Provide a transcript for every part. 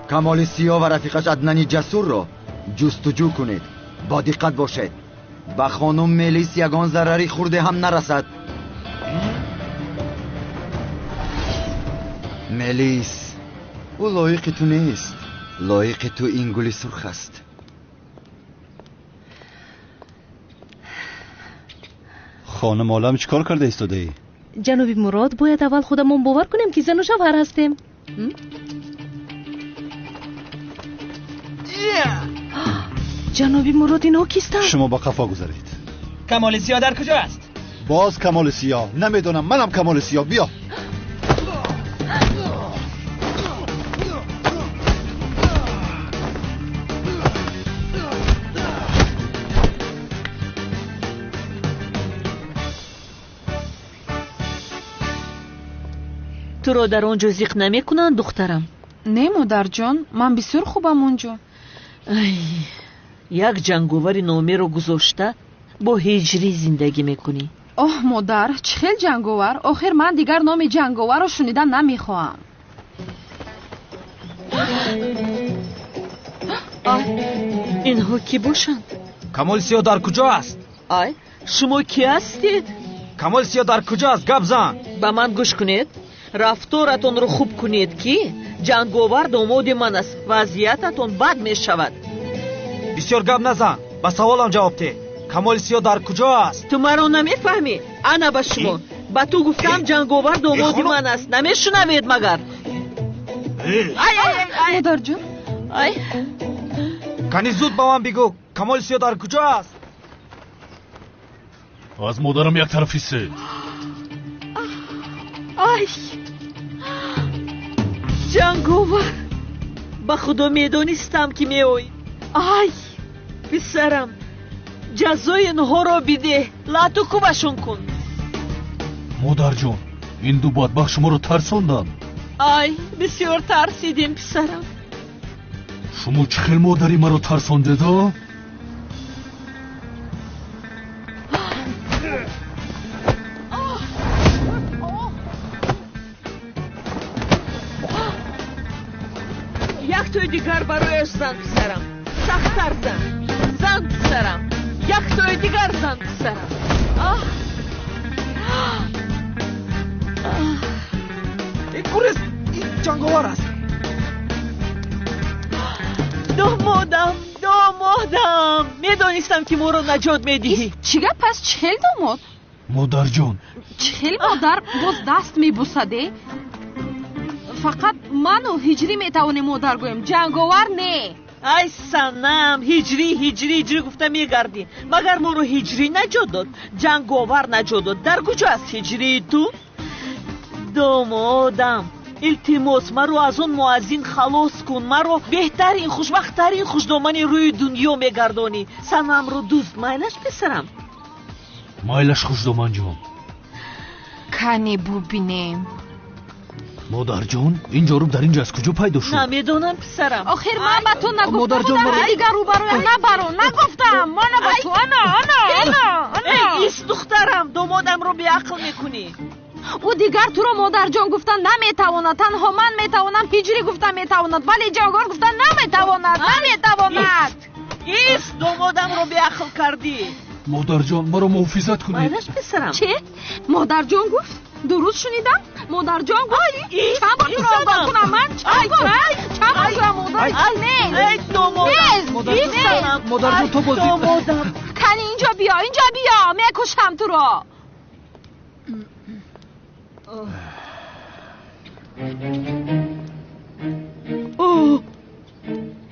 کمال سیاه و رفیقش عدنان جسور را جستجو کنید. با دقت باشید به خانم ملیس یگان ضرری خورده هم نرسد. ملیس، او لایق تو نیست. لایق تو این گل سرخ است. خانم عالم چیکار کرده ایستاده ای؟ جناب مراد، باید اول خودمون باور کنیم که زن و شوهر هستیم. جناب مراد، اینا کیستن؟ شما با قفا گذارید. کمال سیاه در کجا است؟ باز کمال سیاه؟ نمیدونم، منم کمال سیاه. بیا. تو رو در اونجا زیق نمی کنن دخترم؟ نه مادر جان، من بسیار خوبم اونجا. یک جنگاور نامه رو گذاشته با هجری زندگی میکنی. اوه مادر، چه خیلی جنگاور. آخر من دیگر نام جنگاور رو شنیدن نمیخواهم. اینها کی باشند؟ کمال سیاه در کجا است؟ شما کی هستید؟ کمال سیاه در کجا است؟ گپ زن. با من گوش کنید. رفتارتون رو خوب کنید که جنگاور داماد من است. وضعیتتون بد می شود. بسیار گپ نزن، با سوالم جواب ده. کمال سیاه در کجا است؟ تو مرا نمیفهمی. انا با شما با تو گفتم جنگاور داماد من است. نمیشنوید مگر؟ مادر جان، کنی زود با من بگو کمال سیاه در کجا است؟ از مادرم یک طرفی سه. جنگاور، با خدا میدونستم که میوی. پسرم، جزای اینها را بیده. لاتو کوبشون کن. مادر جان، این دو بدبخت شما رو ترساندن. بسیار ترسیدیم پسرم. شما چه خیلی مادری مرا ترسانده دا؟ یک توی دیگر برایش زن پسرم. سخت‌تر زن. زن پسرم. یک توی دیگر زن پسرم. این گورست، این جنگاور است. دامادم میدونستم که ما رو نجات میدهی. چیگه پس چهل داماد؟ مادر جان، چهل مادر باز دست میبوسده؟ فقط من و هجری میتوانیم مادر گویم، جنگاور نه. ای سنم، هجری گفته میگردی. مگر ما رو هجری نجات داد؟ جنگاور نجات داد. در کجا است هجری تو؟ دامادم، التماس مرا از اون معزین خلاص کن. مرا بهترین خوشبختترین خوشدامنی روی دنیا میگردانی. سنم رو دوست مایلش پسرم. مایلش خوشدامن جان. کنی ببینیم. مادر جان، این جارو در اینجا از کجا پیدا شد؟ نمیدونم پسرم. آخر من با تو نگفتم. مادر دیگر رو برای نگفتم. من با تو انا ایست دخترم، دامادم رو بیعقل میکنی. او دیگر تو رو مادر جان گفتن نمیتواند. تنها من میتوانم. هجری گفتن میتواند، ولی جنگاور گفتن نمیتواند. ایست، دامادم رو بیعقل کردی. مادر جان، مرا محافظت کنید. مایلش پسرم. چه؟ مادر جان گفت؟ درست شنیدم؟ مادر جان گفت؟ چند بار را کنم من؟ چند بار مادر نه. مادر جان تو بازی. کنی اینجا بیا میکشم تو را.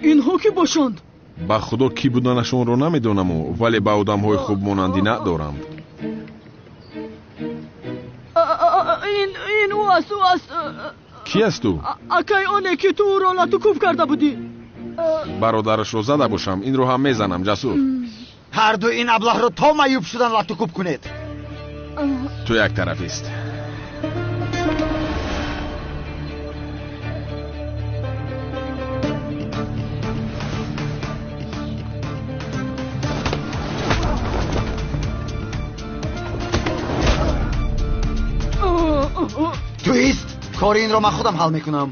اینها کی باشند؟ با خدا کی بودنشون رو نمیدونم، ولی با آدم های خوب مانندی ندارم. این او است. کی است تو؟ اکای آنه که تو را لطوکوب کرده بودی. برادرش رو زده باشم، این رو هم میزنم. جسور، هر دو این ابله رو تا معیوب شدن لطوکوب کنید. تو یک طرفیست. تویست؟ کار این رو من خودم حل میکنم.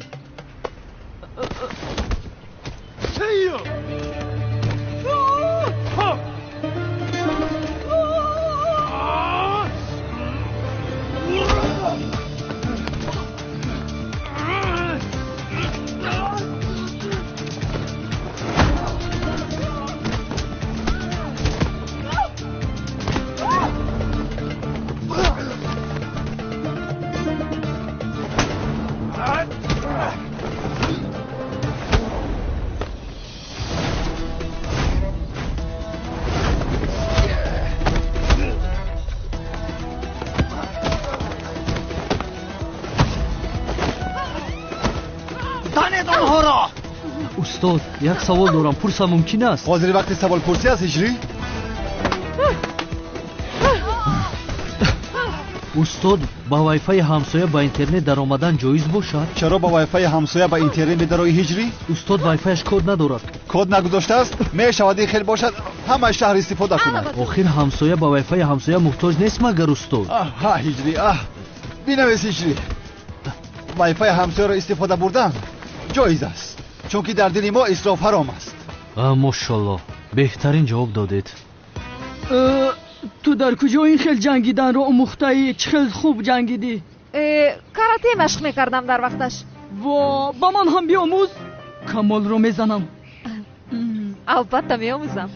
استاد یک سوال دارم، پرسم ممکن است؟ حاضر وقتی سوال پرسی است هجری؟ استاد با وای فای همسایه با اینترنت در آمدن جایز باشد؟ چرا با وای فای همسایه با اینترنت می‌دروی هجری؟ استاد وای فایش کد ندارد. کد نگذاشته است؟ میشود خیلی باشد همه شهر استفاده کنند. آخر همسایه با وای فای همسایه محتاج نیست مگر استاد؟ ها هجری بنویس هجری. وای فای همسایه را استفاده بردن جایز است، چون که در دین ما اسراف حرام است. ماشاءالله بهترین جواب دادید. تو در کجا این خیل جنگیدن رو آموخته‌ای؟ چه خیل خوب جنگیدی؟ کاراته مشق میکردم در وقتش. وا با من هم بیاموز. کمال رو میزنم. البته میاموزم.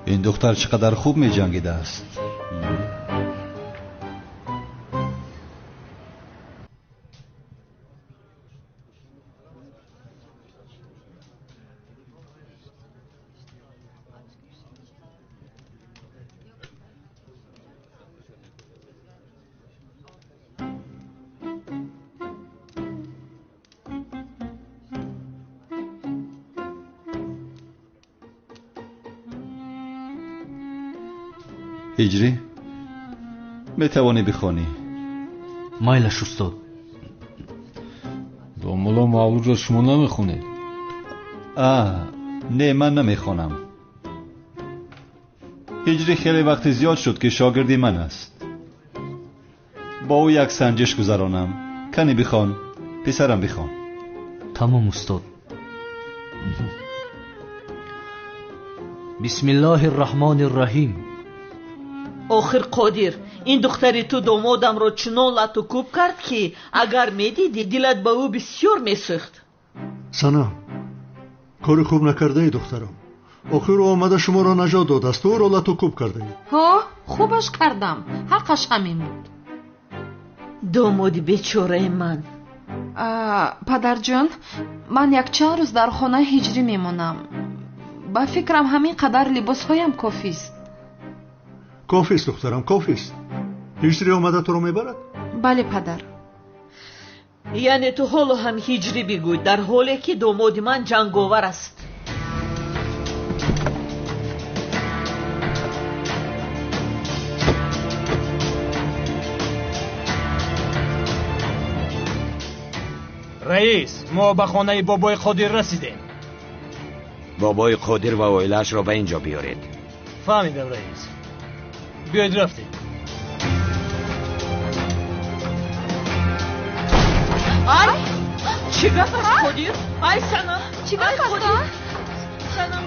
این دختر چقدر خوب میجنگیده است. هجری میتوانی بخوانی؟ مایلش استاد. با مولا مولود را شما نمیخونید؟ نه من نمیخونم. هجری خیلی وقت زیاد شد که شاگردی من است. با او یک سنجش گذرانم. کنی بخوان پسرم بخوان. تمام استاد. بسم الله الرحمن الرحیم. آخر قادر این دختری تو دامادم رو چنان لط و کوب کرد که اگر میدیدی دلت به او بسیار میسوخت. سنا کار خوب نکرده ای دخترم. آخر آمده شما را نجات داد است و او را لط و کوب کرده ای. ها خوبش کردم، حقش همین بود. دامادی بیچاره من. پدر جان من یک چند روز در خانه هجری میمونم. با فکرم همین قدر لباس هایم کافی است. کافی است دخترم، کافی است. هجری آمده تو رو میبرد؟ بله پدر. یعنی تو حالا هم هجری بگوی در حالی که داماد من جنگاور است. رئیس ما به خانه بابای قادر رسیدیم. بابای قادر و عائله‌اش را به اینجا بیارید. فهمیدم رئیس. بیاید رفتیم. ای چی گفت قادر؟ ای سنا چی گفت سنا؟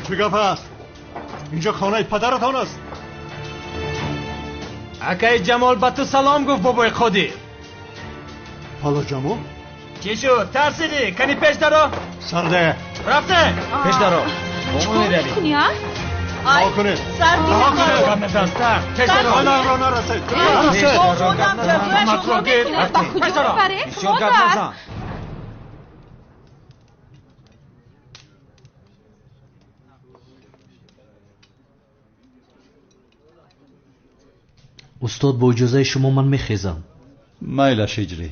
چی گفت است؟ اینجا خانه پدرتان است. اکای جمال به تو سلام گفت بابای قادر. حالا جمال؟ چی شد؟ ترسیدی؟ کنی پیش درو؟ سرده رفته؟ پیش درو. چکار میکنی ها؟ ها کنید. سردی گم دسته. پیش درو. آنها را نرسید. بابادم جلویش رو میکنه. با کجا ببره؟ بسیار گم نزن. استاد با اجازه شما من میخیزم. مایلش هجری.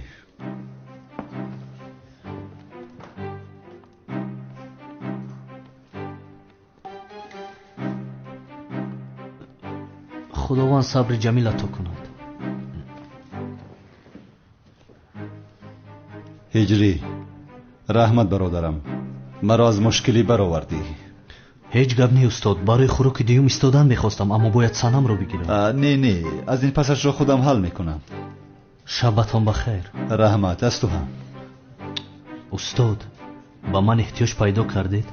خداوند صبر جمیل عطا کند. هجری رحمت برادرم، مرا از مشکلی برآوردی. هیچ گپ نی استاد، برای خوراک دیوم ایستادن میخواستم اما باید سنم رو بگیرم. نه از این پسش را خودم حل میکنم. شبتان بخیر. رحمت از تو هم. устод ба ман эҳтиёҷ пайдо кардед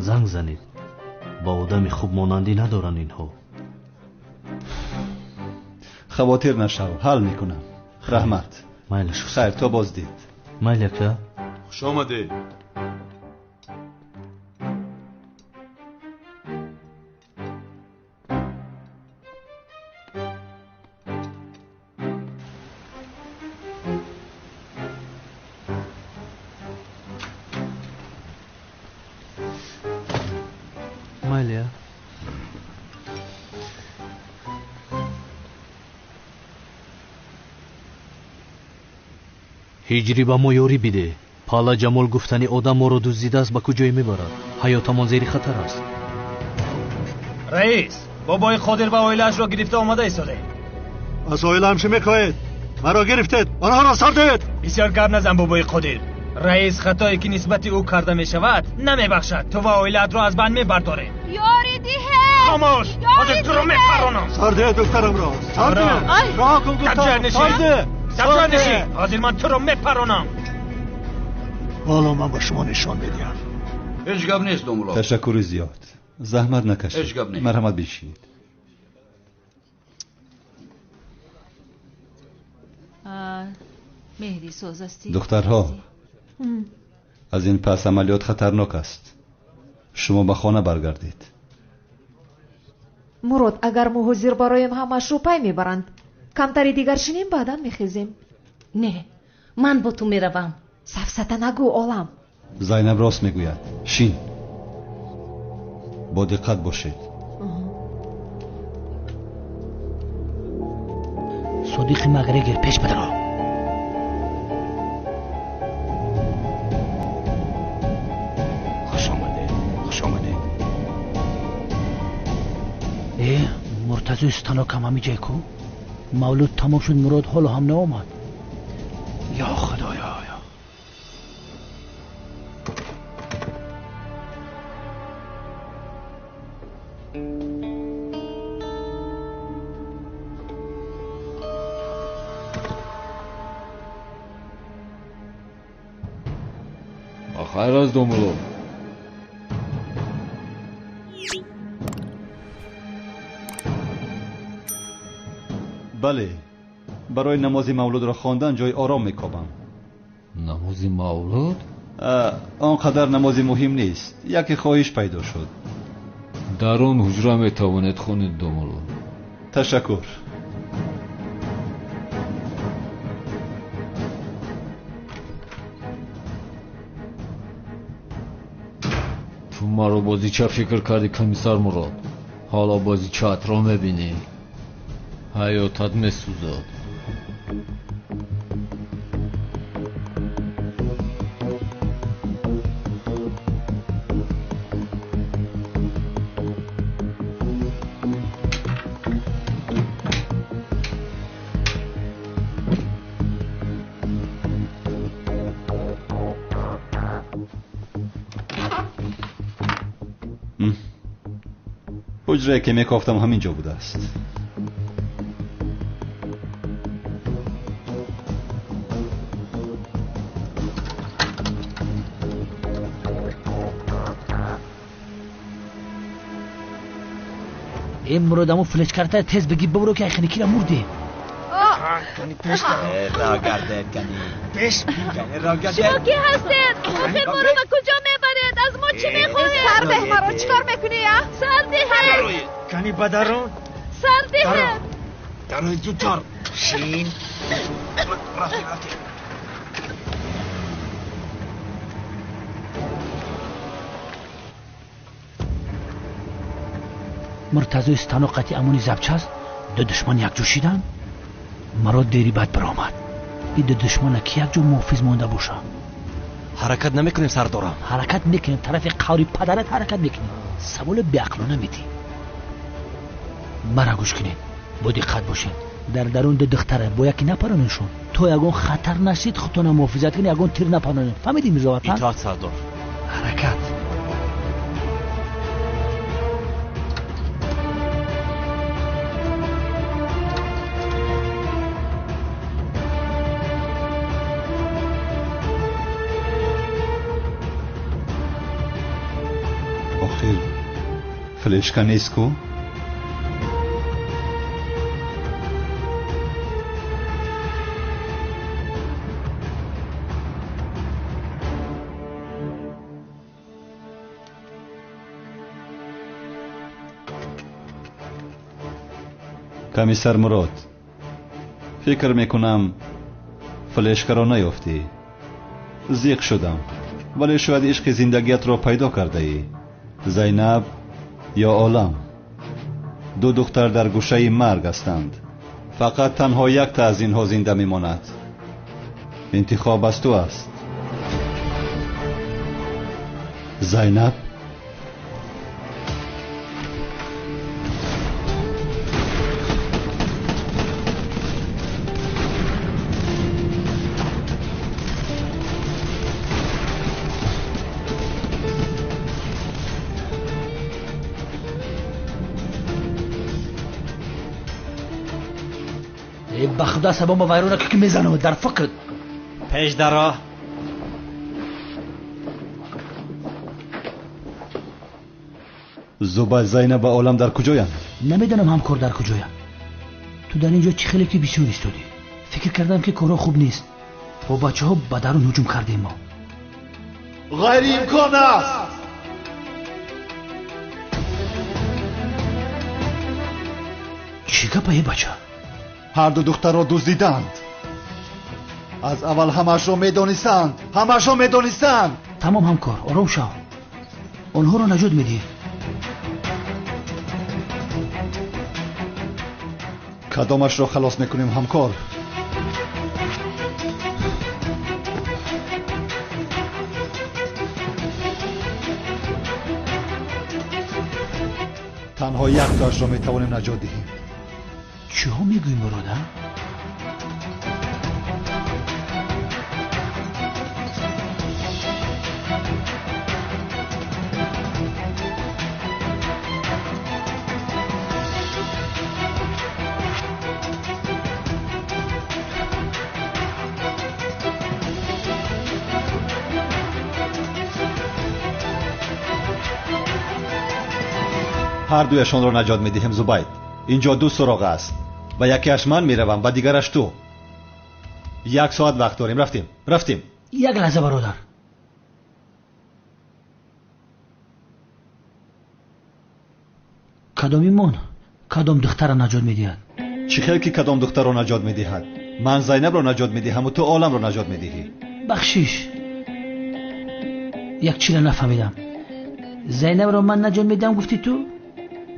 занг занед ба одами хуб монандӣ надоранд инҳо. خواطر نشو حل میکنم. رحمت. مایل شو. خیر تا بازدید. مایل اکا. خوش آمده. مایل. ҳиҷрӣ ба мо ёрӣ биде. пала ҷамол гуфтани одам моро дуздидааст ба куҷое мебарад? ҳаётамон зери хатар аст. раис, бобои қодир ва оилаашро гирифта омада истоде. аз оилаам чӣ мехоҳед? маро гирифтед, онҳоро сардед. бисёр гап назан бобои қодир. раис хатое ки нисбати ӯ карда мешавад намебахшад. ту ва оилаатро аз банд мебардорем. ёрӣ диҳед. خاموش. ҳозир туро мепаронам. سرده دخترمро. سرده. راه کن گفتم. سرده. سرده. ҳозир ман туро мепаронам. حالا من با شما نشان میدم. هیچ گپ نیست دوملو. تشکر زیاد. زحمت نکشید. هیچ گپ نیست. مرحمت بشید. مهدی ساز هستی؟ دخترها از این پس عملیات خطرناک است. شما به خانه برگردید. مراد اگر مهاجر برایم همش رو پای میبرند کمتری دیگر شنیم بعدا میخیزیم. نه من با تو میروم. سفسطه نگو عالم. زینب راست میگوید. شین با دقت باشید. صدیق مغرگر پیش بدرو. مرتضی استانو کم همی جای کو مولود تمام شد مراد حالا هم نامد. یا خدایا. خیر از دوملو. بله برای نماز مولود را خواندن جای آرام میکابم. نماز مولود؟ آنقدر نماز مهم نیست. یکی خواهش پیدا شد. در اون حجره میتوانید خونید دوملو. تشکر. تو ما رو بازی چه فکر کردی کمیسر مراد؟ حالا بازی چه را میبینی؟ حیاتت میسوزد. حجره که میکافتم همینجا بوده است. این مرادمو فلش کرده تیز بگی ببرو که ایخنی کی را مرده. کنی پیش را گردید کنی پیش کنی را گردید. شما کی هستید؟ آخر ما رو به کجا میبرید؟ از ما چی میخواهید؟ سرده مرا چیکار میکنی یا؟ سرده کنی بدرون سرده دروی زودتر شین رفتی مرتضی استانو قطعی امونی زبچه است. دو دشمن یک جو شیدن. مراد دیری بد برآمد. این دو دشمن که یک جو محافظ مانده باشه. حرکت نمیکنیم سردارم. حرکت میکنیم طرف قوری پدرت حرکت میکنیم. سوال بیعقلانه میدی. مرا گوش کنید. با دقت باشین. در درون دو دختره با یکی نپرانشون. تو یگون خطر نشید خودتون محافظت کنی یگون تیر نپرانید. فهمیدی میرزا وطن؟ اطاعت سردار. حرکت. فلشکا نیست کو؟ کمیسر مراد، فکر میکنم فلشکا را نیافتی. زیق شدم، ولی شاید عشق زندگیت را پیدا کرده ای. زینب یا عالم، دو دختر در گوشه مرگ هستند. فقط تنها یک تا از اینها زنده میماند. انتخاب از تو است. زینب بخدا سبا ما ویرونه که میزنم در فکر پیش در راه. زوبای زینب و عالم در کجایند؟ نمیدونم همکار در کجایند. تو در اینجا چی خیلی که بسیار ایستادی. فکر کردم که کارا خوب نیست. با بچه ها به درون هجوم کردیم ما. غیر امکان است. چی گپه ای بچه؟ هر دو دختر را دزدیدند. از اول همش را میدانستند. همش را میدانستند. تمام همکار آرام شو. آنها را نجات میدی. کدامش را خلاص میکنیم همکار؟ تنها یک تاش را میتوانیم نجات دهیم. چی ها میگویم برادر؟ هر دویشان را نجات میدهیم زبید. اینجا دو سراغ است و یکیش من میروم و دیگرش تو. 1 ساعت وقت داریم. رفتیم. یک لحظه برادر. کدام من کدام دختر را نجات میدهد؟ چی خیلی که کدام دختر را نجات میدهد؟ من زینب را نجات میدهم و تو عالم را نجات میدهی. بخشیش یک چیز نفهمیدم. زینب را من نجات میدم گفتی تو؟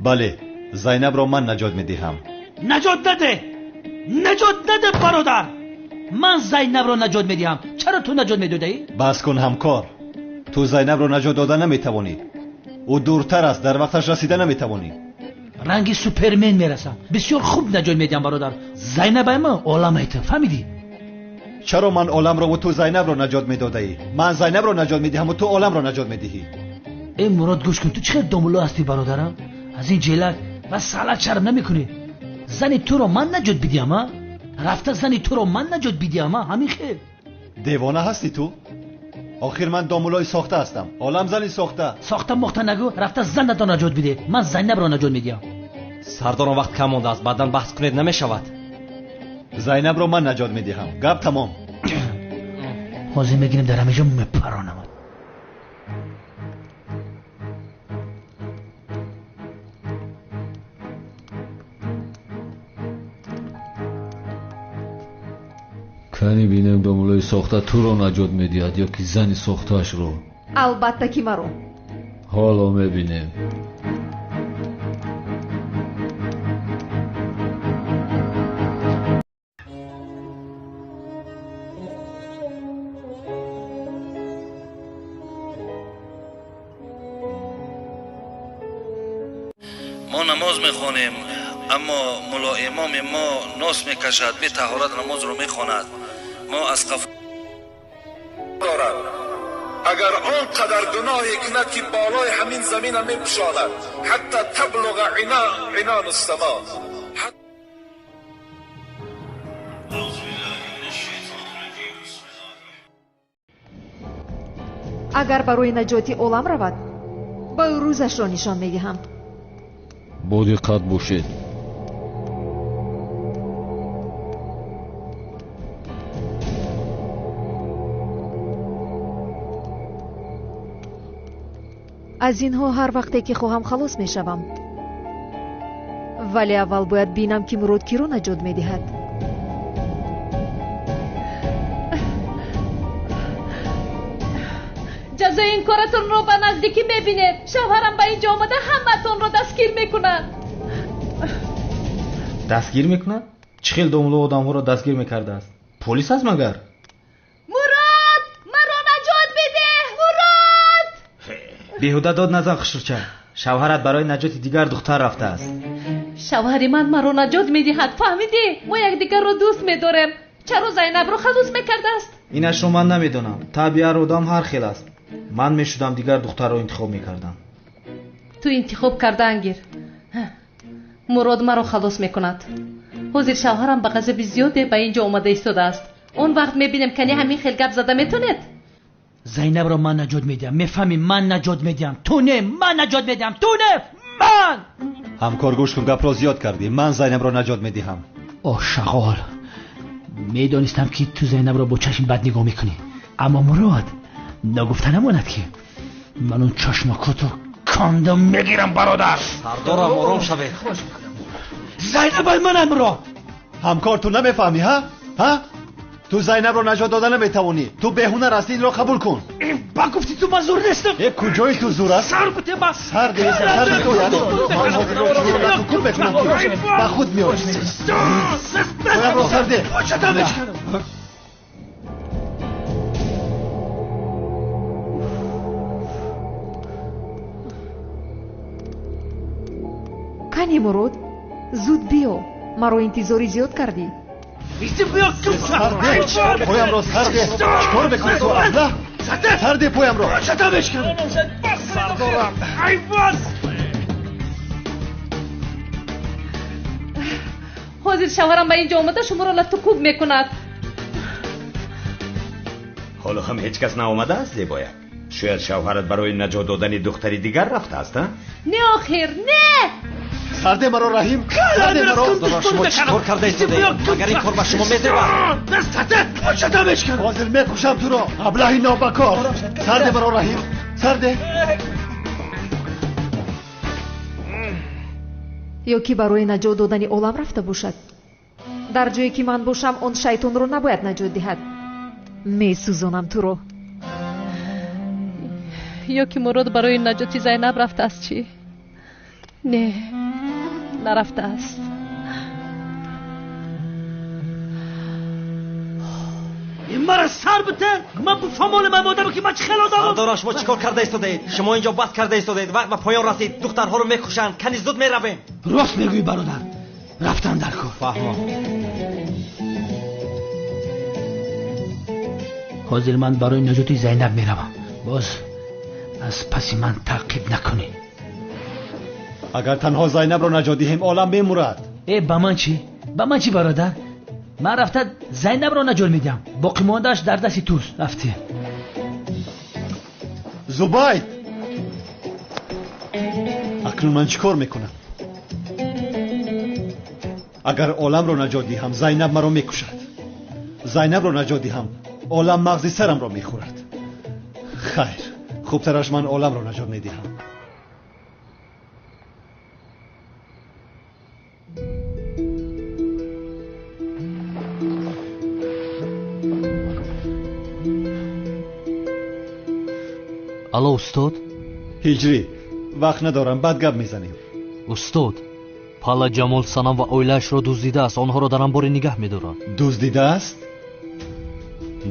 بله، زینب را من نجات میدهم. نجات نده برادر. من زینب را نجات میدهم. چرا تو نجات میدادی؟ بس کن همکار. تو زینب را نجات دادن نمیتوانی. او دورتر است، در وقتش رسیدن نمیتوانی. رنگی سوپرمن میرسم. بسیار خوب نجات میدم برادر. زینب من عالم ایت فهمیدی؟ چرا من عالم را و تو زینب را نجات میدادی؟ من زینب را نجات میدهم و تو عالم را نجات میدهی. ای مراد گوش کن، تو چقدر دامولا هستی برادرم. از این جلک و سالت شرم نمیکنی. زنی تو رو من نجات بدیم ها؟ رفته زنی تو رو من نجات بدیم ها؟ همین خیر. دیوانه هستی تو؟ آخر من دامولای ساخته هستم. عالم زنی ساخته مخته نگو. رفته زن تو نجات بده. من زینب رو نجات میدم. سرداران وقت کم مونده است. بعداً بحث کنید نمیشود. زینب رو من نجات میدهم. گپ تمام. حاضر میگیریم در همه جا میپرانم. کنی بینم دامولای ساخته تو رو نجات میدهد یا که زنی ساختهش رو؟ البته که مرو. حالا میبینیم. ما نماز میخوانیم اما ملا امام ما ناس میکشد، بی طهارت نماز رو میخواند. ما از قف دارد. اگر آن قدر گناهی کند که بالای همین زمین هم میپشاند حتی تبلغ عنان السما. اگر برای نجاتی عالم رود با روزش را نشان میدهم. با دقت باشید. از اینها هر وقتی که خواهم خلاص می شوم. ولی اول باید بینم که مراد کی رو نجات می دهد. جزای این کارتون رو به نزدیکی ببینید. شوهرم به اینجا آمده همتون رو دستگیر میکنن. دستگیر میکنن؟ چه خیلی دوملو آدم ها رو دستگیر میکرده است؟ پلیس هست مگر؟ مراد مرا نجات بده. مراد بیهوده داد نزن خشورچه. شوهرت برای نجات دیگر دختر رفته است. شوهر من مرا نجات میدهد. فهمیدی؟ ما یکدیگر رو دوست میداریم. چرا زینب رو خلاص میکرده است؟ اینش رو من نمیدونم. طبیعت آدم هر خیل است. من میشدم دیگر دختر رو انتخاب میکردم. تو انتخاب کرده انگیر. مراد مرا خلاص میکند. حاضر شوهرم به غضب زیاده به اینجا اومده ایستاده است. اون وقت میبینیم کنی همین خیل گپ زده میتونید. زینب رو من نجات میدم. میفهمی؟ من نجات میدم. تو نه. من نجات میدم. تو نه. من. همکار گوش کن، گپ را زیاد کردی. من زینب را نجات میدهم. اوه شغال، میدانستم که تو زینب را با چشم بد نگاه میکنی، اما مراد نگفته نماند که من اون چشمکاتو کاندم میگیرم برادر. سردارم آرام شوید. زینب من مراد. همکار تو نمیفهمی ها؟ تو زینب رو نجات دادن نمیتوانی. تو بهونه راستی این رو قبول کن. با گفتی تو من زور نیستم. کجای تو زور است؟ سر بته بس. سر تو یعنی من حاضر رو تو کور بکنم که با خود میاد. باید رو سر ده. کنی مراد زود بیا. مرا انتظاری زیاد کردی. بیستی بیا سرده پایم رو سرده. چکار بکنی تو اصلا؟ سرده پایم رو. چطا بشکن سردارم. ای باز. حاضر شوهرم به اینجا آمده شما را لطکوب میکند. حالا هم هیچ کس نآمده است زیبایک؟ شاید شوهرت برای نجات دادن دختری دیگر رفته است؟ نه آخر نه. سرده مرا رحیم. سرده مرا. داداش شما چیکار کرده ایستاده؟ مگر این کار به شما میدهد؟ دستت چطا بشکن. حاضر میکشم تو را. ابلهی نابکار. سرده مرا رحیم. سرده. یا که برای نجات دادن عالم رفته باشد. در جایی که من باشم اون شیطان رو نباید نجات دهد. می سوزانم تو رو. یا که مراد برای نجات زینب رفته است چی؟ نه نرفته است. این مرا سر بته. من بفهمال من مادم که من چه خیلی آدم. سردار شما چیکار کرده ایستادید؟ شما اینجا بس کرده ایستادید. وقت به پایان رسید دخترها رو میکشن. کنی زود میرویم. راست میگویی برادر. رفتن در کار. فهمم. حاضر من برای نجات زینب میروم. باز از پس من تعقیب نکنی. اگر تنها زینب رو نجات دهیم عالم میمرد. با من چی؟ با من چی برادر؟ من رفته زینب رو نجات میدم. باقی ماندهش در دست توست. رفته زبید. اکنون من چیکار میکنم؟ اگر عالم رو نجات دهم زینب مرا میکشد. زینب رو نجات دهم عالم مغز سرم رو میخورد. خیر، خوبترش من عالم رو نجات میدهم. الو استاد. هجری وقت ندارم، بعد گپ میزنیم. استاد پالا جمال سنم و اویلش رو دزدیده است. آنها رو در انبار نگه میدارند. دزدیده است؟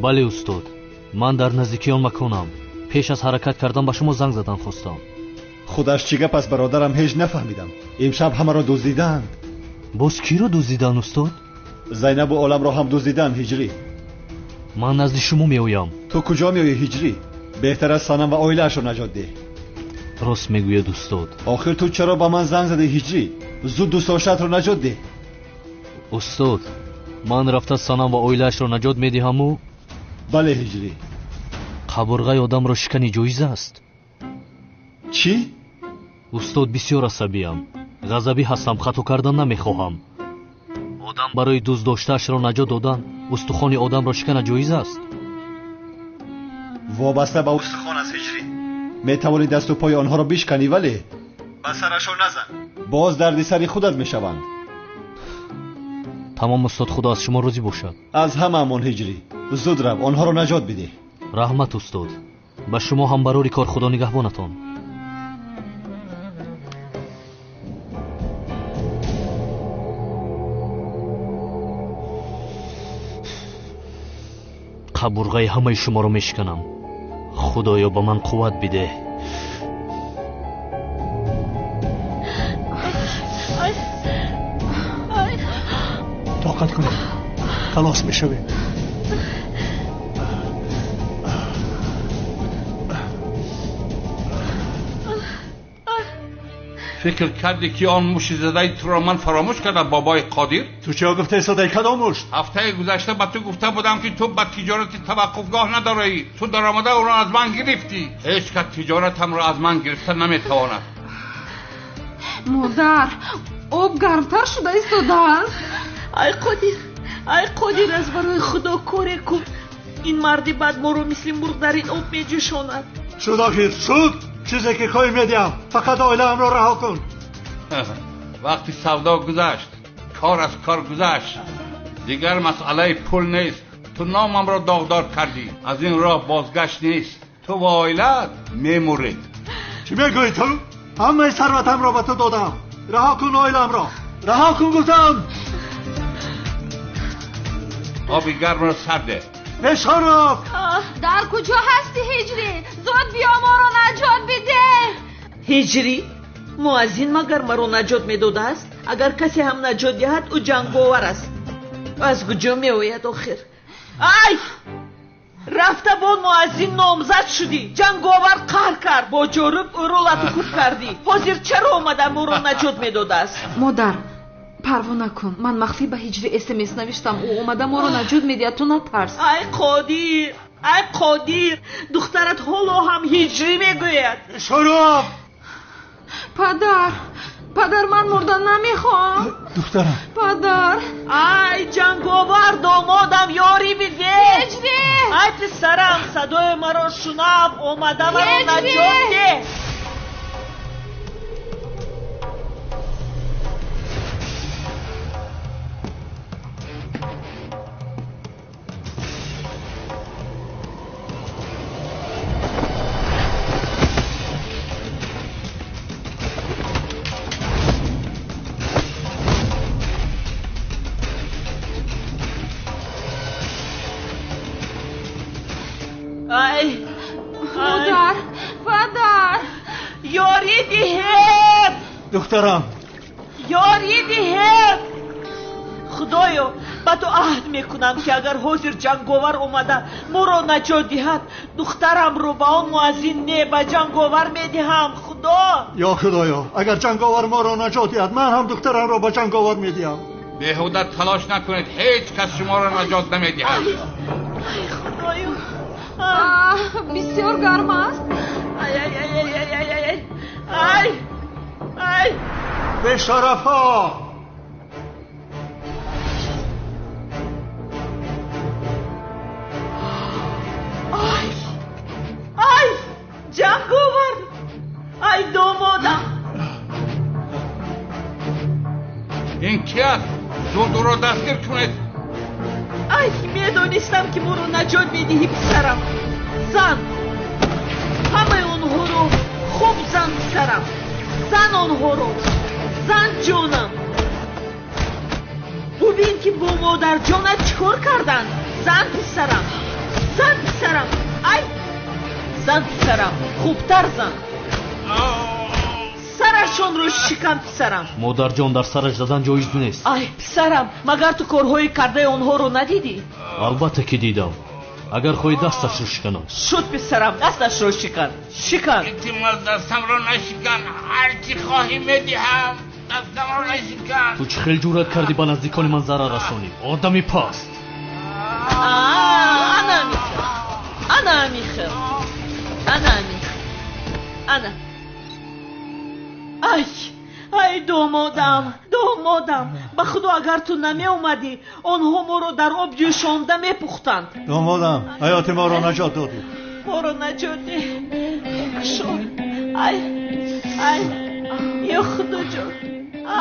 بله استاد. من در نزدیکی آن مکانم. پیش از حرکت کردن به شما زنگ زدن خواستم. خودش چی گپ است برادرم؟ هیچ نفهمیدم. امشب همه را دزدیدند. باز کی رو دزدیدن استاد؟ زینب و عالم را هم دزدیدند هجری. من نزد شما میآیم. تو کجا میآیی هجری؟ بهتر است سنم و اویلش رو نجات ده. راست میگوید استاد. آخر تو چرا با من زنگ زده هجری؟ زود دوستاشت رو نجات ده. استاد من رفته سنم و اویلش رو نجات میدهم و بله هجری. قبرغه آدم را شکنی جایز است. چی؟ استاد بسیار عصبیم. ғазабӣ ҳастам, хато кардан намехоҳам. одам барои дӯст доштаашро наҷот додан устухони одамро шикана ҷоиз аст? вобаста ба устухон аст ҳиҷрӣ. метавонӣ дасту пои онҳоро бишканӣ, вале ба сарашон назан. боз дарди сари худат мешаванд. тамом устод, худо аз шумо розӣ бошад. аз ҳамаамон ҳиҷрӣ, зуд рав, онҳоро наҷот бидеҳ. раҳмат устод. ба шумо ҳам барори кор худо нигаҳбонатон. қабурғаи ҳамаи шуморо мешиканам. худоё ба ман қувват бидеҳ. тоқат кунед, халос мешавед. فکر کردی که آن موشی زدهی تو را من فراموش کردم بابای قادر؟ تو چه گفته صدای کدام موش؟ هفته گذشته به تو گفته بودم که تو به تجارت توقفگاه نداری. تو درآمده او را از من گرفتی. هیچ کس تجارتم را از من گرفته نمیتواند. مادر، آب گرمتر شده ایستادند. ای قادر از برای خدا کاری کن. این مردی بد ما رو مثل مرغ در این آب میجوشاند. شد آخر شد. چیزی که خواهی میدیم، فقط عائله ام را رها کن. وقتی سودا گذشت، کار از کار گذشت، دیگر مسئله پول نیست. تو نامم را داغدار کردی. از این راه بازگشت نیست. تو و عائله‌ات میمورید. چی میگویی تو؟ همه ثروتم را به تو دادم. رها کن عائله ام را. رها کن گفتم. آبی گرم را سرده. بشارف. در کجا هستی هجری؟ زود بیا ما رو نجات بده. هجری؟ مؤذن مگر ما رو نجات میداده است؟ اگر کسی هم نجات دهد او جنگاور است. از کجا میآید آخر؟ ای رفته با مؤذن نامزد شدی. جنگاور قهر کرد. با جورب او رو لطفت کردی. حاضر چرا اومده ما رو نجات میداده است؟ مادر پروا نکن. من مخفی به هجری SMS نوشتم. او اومده ما رو نجات میده. تو نترس. ای قادر دخترت حالا هم هجری میگوید. شروع. پدر من مردن نمیخوام. دخترم. پدر. ای جنگاور دامادم یاری بده. هجری. ای پسرم صدای مرا شنو. اومده مرا نجات ده. پدر یاری دهید. دخترم یاری دهید. خدایا با تو عهد میکنم که اگر حاضر جنگاور اومده ما رو نجات دهد دخترم رو با اون مؤذن نه به جنگاور میدهم. خدا یا خدایا اگر جنگاور ما رو نجات دهد من هم دخترم رو به جنگاور میدهم. بیهوده تلاش نکنید. هیچ کس شما را نجات نمیدهد. خدایا بسیار گرم است. ای به شرف ها. ای جنگاور. ای دامادم. این کی است؟ زود او را دستگیر کنید. ای میدانستم که ما رو نجات میدهی پسرم. زن همه اونها رو خوب زن پسرم. زن آنها رو. زن جانم. ببین که با مادر جانت چکار کردن. زن پسرم. ای زن پسرم. خوبتر زن. سرشون رو شکن پسرم. مادر جان در سرش زدن جایز نیست. ای پسرم مگر تو کارهای کرده اونها رو ندیدی؟ البته که دیدم. اگر خواهی دستش رو شکنم. شد پسرم دستش رو شکن. احتمال دستم رو نشکن. هرچی خواهی میدهم. دستم رو نشکن. تو چه خیلی جورت کردی به نزدیکان من ضرر رسانی. آدمی پست. انا میخوام. ای домодам ба худо агар ту намеомадӣ онҳо моро дар об ҷӯшонда мепухтанд. домодам ҳаёти моро наҷот додӣ. моро наҷот диҳ. ай ё худоҷон.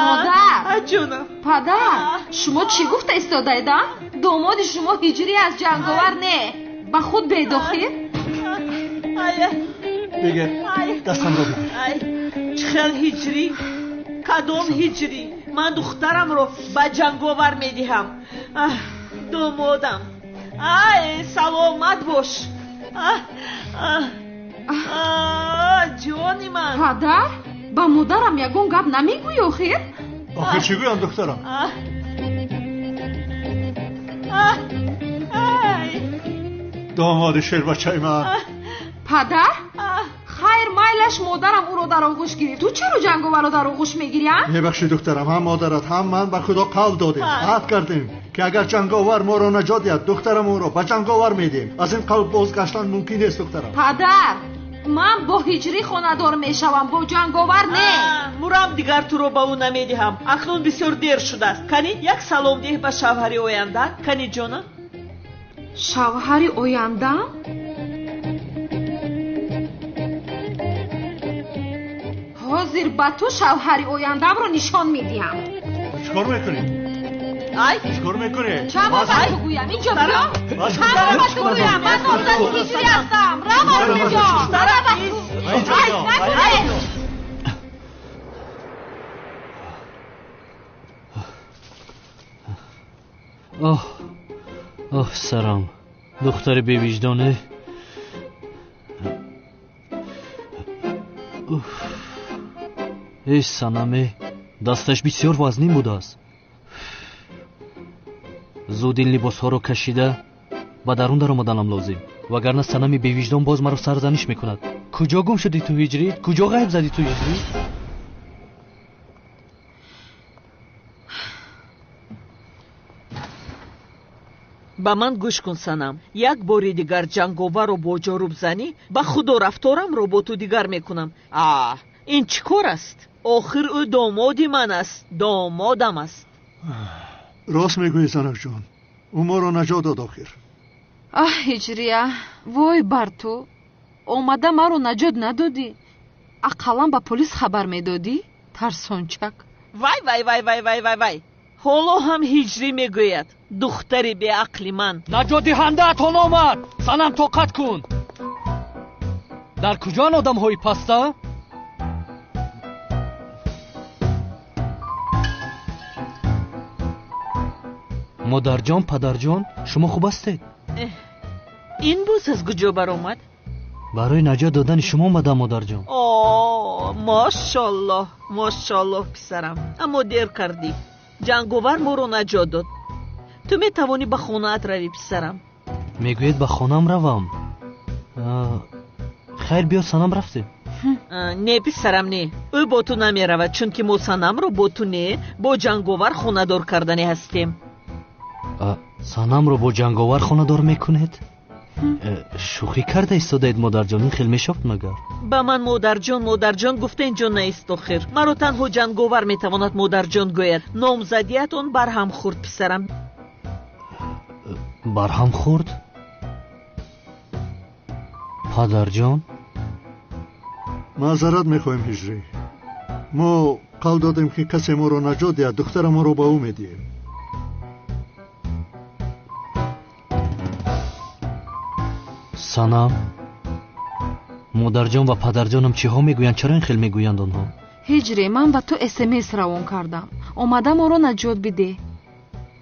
модар, ҷонам. падар, шумо чӣ гуфта истодаеда? домоди шумо ҳиҷрӣ аз ҷанговар не, ба худ бедохир? бигир, дастамро бигир. чӣ хел ҳиҷрӣ? кадом ҳиҷрӣ? ман духтарамро ба ҷанговар медиҳам. домодам, саломат бош. ҷони ман. падар, ба модарам ягон гап намегӯӣ охир? охир чӣ гӯям духтарам? домоди шербачаи ман. падар, хайр майлаш модарам ӯро дар оғӯш гирифт. ту чаро ҷанговарро дар оғӯш мегирӣ? мебахшӣ духтарам, ҳам модарат ҳам ман ба худо қавл додем, аҳд кардем ки агар ҷанговар моро наҷот диҳад духтарамонро ба ҷанговар медиҳем. аз ин қавл бозгаштан мумкин нест духтарам. падар, ман бо ҳиҷрӣ хонадор мешавам, бо ҷанговар не. мурам дигар туро ба ӯ намедиҳам. акнун бисёр дер шудааст. кани як салом диҳ ба шавҳари оянда. кани ҷонам. шавҳари ояндам? ҳозир ба ту шавҳари ояндамро нишон медиҳам. чикор мекунӣ? чикор мекунӣ? чамо ба ту гӯям, инҷо биё. чамо ба ту гӯям, ман номзади ҳиҷрӣ ҳастам. раво инҷо. оҳ сарам, духтари бевиҷдоне. эй санаме, дасташ бисёр вазнин будааст. зуд ин либосҳоро кашида ба дарун даромаданам лозим, вагарна санами бевиҷдон боз маро сарзаниш мекунад. куҷо гум шудӣ ту ҳиҷрӣ? куҷо ғайб задӣ ту ҳиҷрӣ? ба ман гӯш кун санам. як бори дигар ҷанговарро бо ҷоруб занӣ, ба худо рафторамро бо ту дигар мекунам. ин чӣ кор аст? охир ӯ домоди ман аст, домодам аст. рост мегӯӣ занакҷон, ӯ моро наҷот дод охир. ҳиҷрия, вой бар ту. омада маро наҷот надодӣ. ақаллан ба полис хабар медодӣ? тарсончак. вай ҳоло ҳам ҳиҷрӣ мегӯяд. духтари беақли ман. наҷотдиҳандаатон омад. санам тоқат кун. дар куҷоан одамҳои паста? модарҷон, падарҷон, шумо хуб ҳастед? ин боз аз куҷо баромад? барои наҷот додани шумо омадам, модарҷон. мошоллоҳ писарам, аммо дер кардӣ. ҷанговар моро наҷот дод. ту метавонӣ ба хонаат равӣ писарам. мегӯед ба хонам равам? хайр биё, санам рафтем. не писарам, не. ӯ бо ту намеравад, чунки мо санамро бо ту не, бо ҷанговар хонадор карданӣ ҳастем. санамро бо ҷанговар хонадор мекунед? шӯхӣ карда истодаед, модарҷон? ин хел мешавад магар? ба ман модарҷон гуфта инҷо наист охир. маро танҳо ҷанговар метавонад модарҷон гӯяд. номзадиятон барҳам хурд писарам. барҳам хурд? падарҷон? маъзарат мехоҳем ҳиҷрӣ. мо қавл додем ки касе моро наҷот диҳад, духтарамонро ба ӯ медиҳем. санам, модарҷон ва падарҷонам чиҳо мегӯянд? чаро ин хел мегӯянд онҳо? ҳиҷрӣ, ман ба ту смс равон кардам. омада моро наҷот бидеҳ.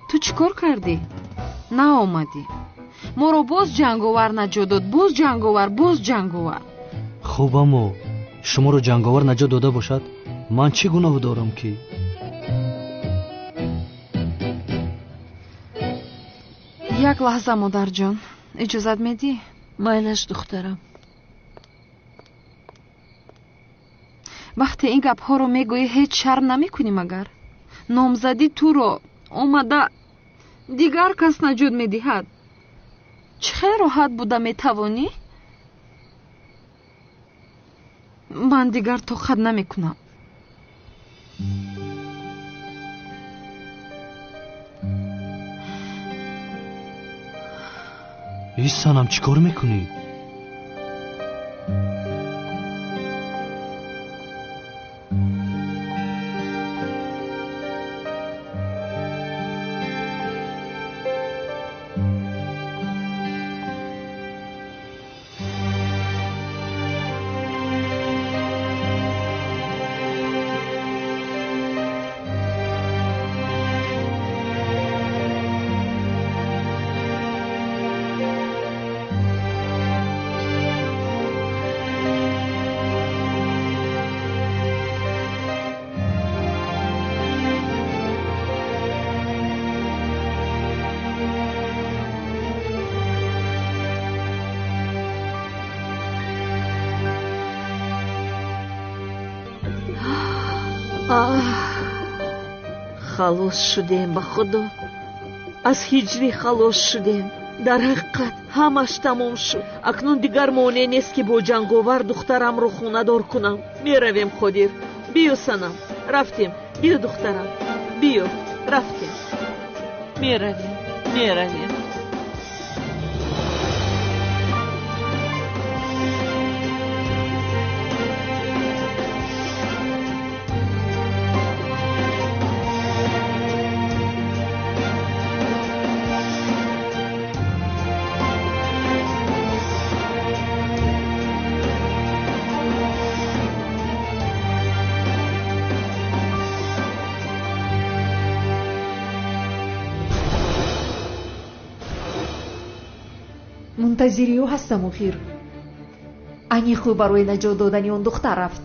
ту чӣ кор кардӣ? наомадӣ. моро боз ҷанговар наҷот дод. боз ҷанговар. хуб, аммо шуморо ҷанговар наҷот дода бошад, ман чӣ гуноҳ дорам ки? як лаҳза, модарҷон, иҷозат медиҳ? майлаш, духтарам. вақте ин гапҳоро мегӯӣ, ҳеҷ шарм намекунӣ магар? номзади туро омада дигар кас наҷот медиҳад. чӣ хел роҳат буда метавонӣ? ман дигар тоқат намекунам. ای سنم چی کار میکنی؟ خلاص شدیم با خدا. از هجری خلاص شدیم. در حقیقت همش تمام شد. اکنون دیگر مانع نیست که با جنگاور دخترم رو خونه دار کنم. میرویم قادر. بیو سنم. رفتیم. بیو دخترم. بیو. رفتیم. میرویم. منتظری او هستم اخیر. انی خوب برای نجات دادن اون دختر رفت.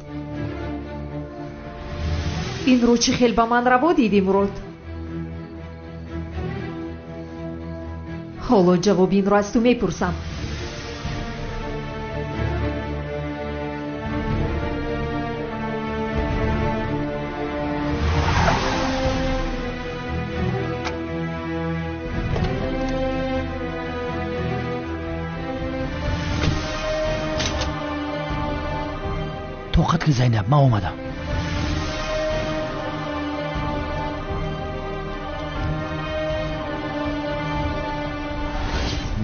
این رو چه خیلی به من روا دیدی مراد؟ حالا جواب این رو از تو میپرسم. طاقت که زینب ما اومدم.